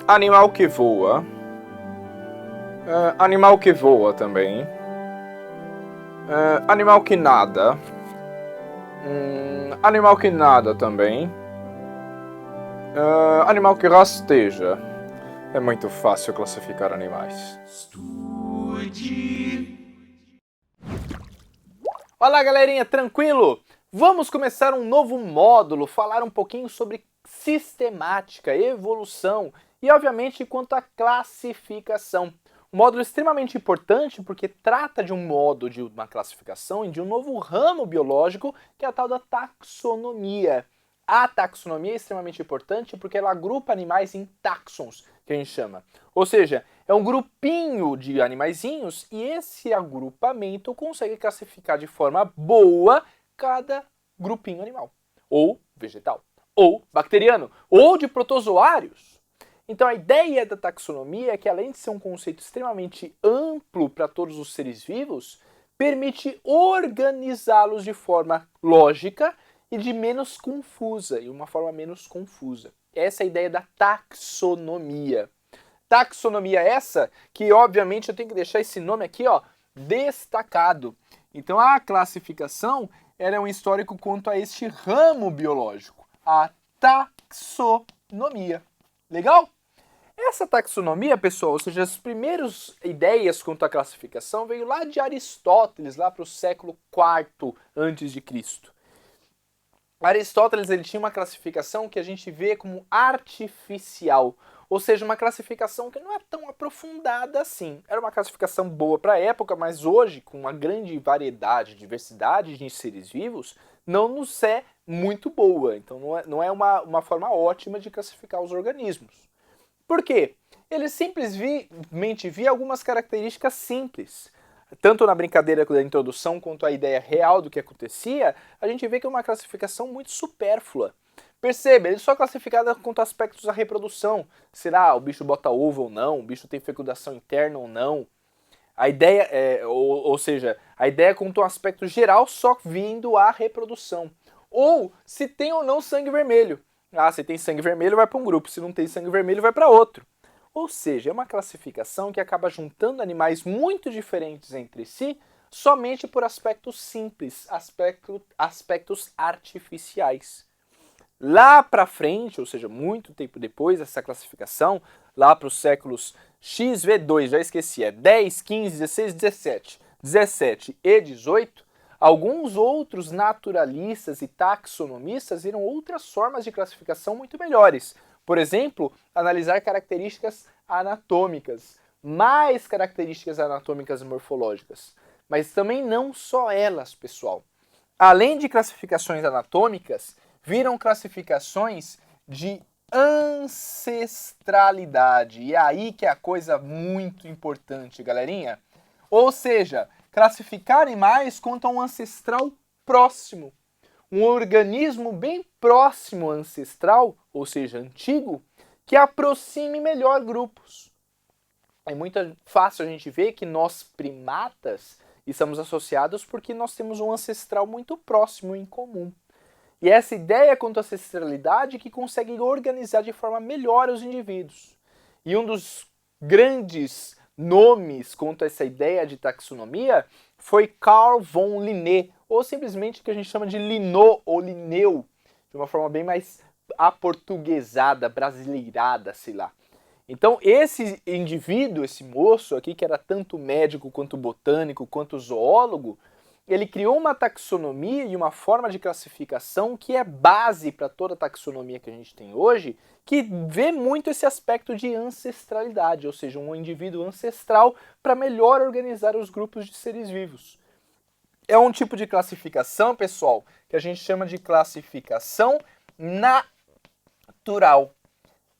Animal que voa. Animal que voa também. Animal que nada. Animal que nada também. Animal que rasteja. É muito fácil classificar animais. Olá, galerinha, tranquilo? Vamos começar um novo módulo, falar um pouquinho sobre sistemática, evolução e, obviamente, quanto à classificação. Um módulo extremamente importante porque trata de um modo de uma classificação e de um novo ramo biológico que é a tal da taxonomia. A taxonomia é extremamente importante porque ela agrupa animais em taxons, que a gente chama. Ou seja, é um grupinho de animaizinhos e esse agrupamento consegue classificar de forma boa cada grupinho animal. Ou vegetal, ou bacteriano, ou de protozoários. Então a ideia da taxonomia é que, além de ser um conceito extremamente amplo para todos os seres vivos, permite organizá-los de forma lógica e de menos confusa, e uma forma menos confusa. Essa é a ideia da taxonomia. Taxonomia essa que, obviamente, eu tenho que deixar esse nome aqui, ó, destacado. Então a classificação é um histórico quanto a este ramo biológico, a taxonomia. Legal? Essa taxonomia, pessoal, ou seja, as primeiras ideias quanto à classificação veio lá de Aristóteles, lá para o século IV a.C. Aristóteles ele tinha uma classificação que a gente vê como artificial, ou seja, uma classificação que não é tão aprofundada assim. Era uma classificação boa para a época, mas hoje, com uma grande variedade, diversidade de seres vivos, não nos é muito boa. Então não é uma forma ótima de classificar os organismos. Por quê? Ele simplesmente via algumas características simples. Tanto na brincadeira da introdução quanto a ideia real do que acontecia, a gente vê que é uma classificação muito supérflua. Perceba, ele só classificado quanto a aspectos da reprodução. Será o bicho bota ovo ou não? O bicho tem fecundação interna ou não? A ideia ou seja, a ideia quanto a um aspecto geral só vindo à reprodução. Ou se tem ou não sangue vermelho. Ah, se tem sangue vermelho vai para um grupo, se não tem sangue vermelho vai para outro. Ou seja, é uma classificação que acaba juntando animais muito diferentes entre si somente por aspectos simples, aspectos artificiais. Lá para frente, ou seja, muito tempo depois dessa classificação, lá para os séculos XV2, já esqueci, é 10, 15, 16, 17 e 18, alguns outros naturalistas e taxonomistas viram outras formas de classificação muito melhores. Por exemplo, analisar características anatômicas, mais características anatômicas e morfológicas. Mas também não só elas, pessoal. Além de classificações anatômicas, viram classificações de ancestralidade. E é aí que é a coisa muito importante, galerinha. Ou seja, classificar animais quanto a um ancestral próximo. Um organismo bem próximo ao ancestral, ou seja, antigo, que aproxime melhor grupos. É muito fácil a gente ver que nós primatas estamos associados porque nós temos um ancestral muito próximo em comum. E essa ideia quanto à ancestralidade que consegue organizar de forma melhor os indivíduos. E um dos grandes nomes quanto a essa ideia de taxonomia foi Carl von Linné, ou simplesmente o que a gente chama de Linnaeus ou Linneu, de uma forma bem mais aportuguesada, brasileirada, sei lá. Então esse indivíduo, esse moço aqui, que era tanto médico quanto botânico quanto zoólogo, ele criou uma taxonomia e uma forma de classificação que é base para toda a taxonomia que a gente tem hoje, que vê muito esse aspecto de ancestralidade, ou seja, um indivíduo ancestral para melhor organizar os grupos de seres vivos. É um tipo de classificação, pessoal, que a gente chama de classificação natural.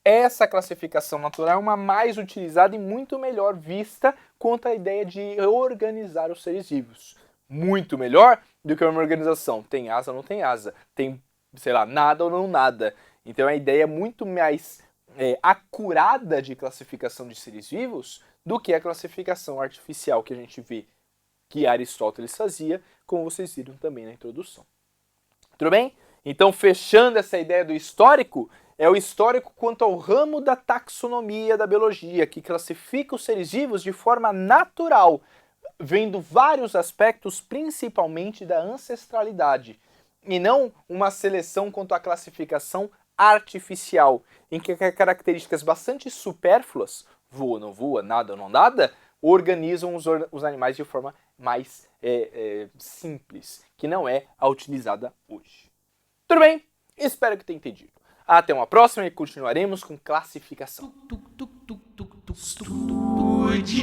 Essa classificação natural é uma mais utilizada e muito melhor vista quanto à ideia de organizar os seres vivos. Muito melhor do que uma organização. Tem asa ou não tem asa. Tem, sei lá, nada ou não nada. Então a ideia é muito mais acurada de classificação de seres vivos do que a classificação artificial que a gente vê que Aristóteles fazia, como vocês viram também na introdução. Tudo bem? Então, fechando essa ideia do histórico, é o histórico quanto ao ramo da taxonomia da biologia, que classifica os seres vivos de forma natural, vendo vários aspectos, principalmente da ancestralidade, e não uma seleção quanto à classificação artificial, em que características bastante supérfluas, voa, não voa, nada, não nada, organizam os animais de forma mais simples, que não é a utilizada hoje. Tudo bem? Espero que tenha entendido. Até uma próxima e continuaremos com classificação. Estude.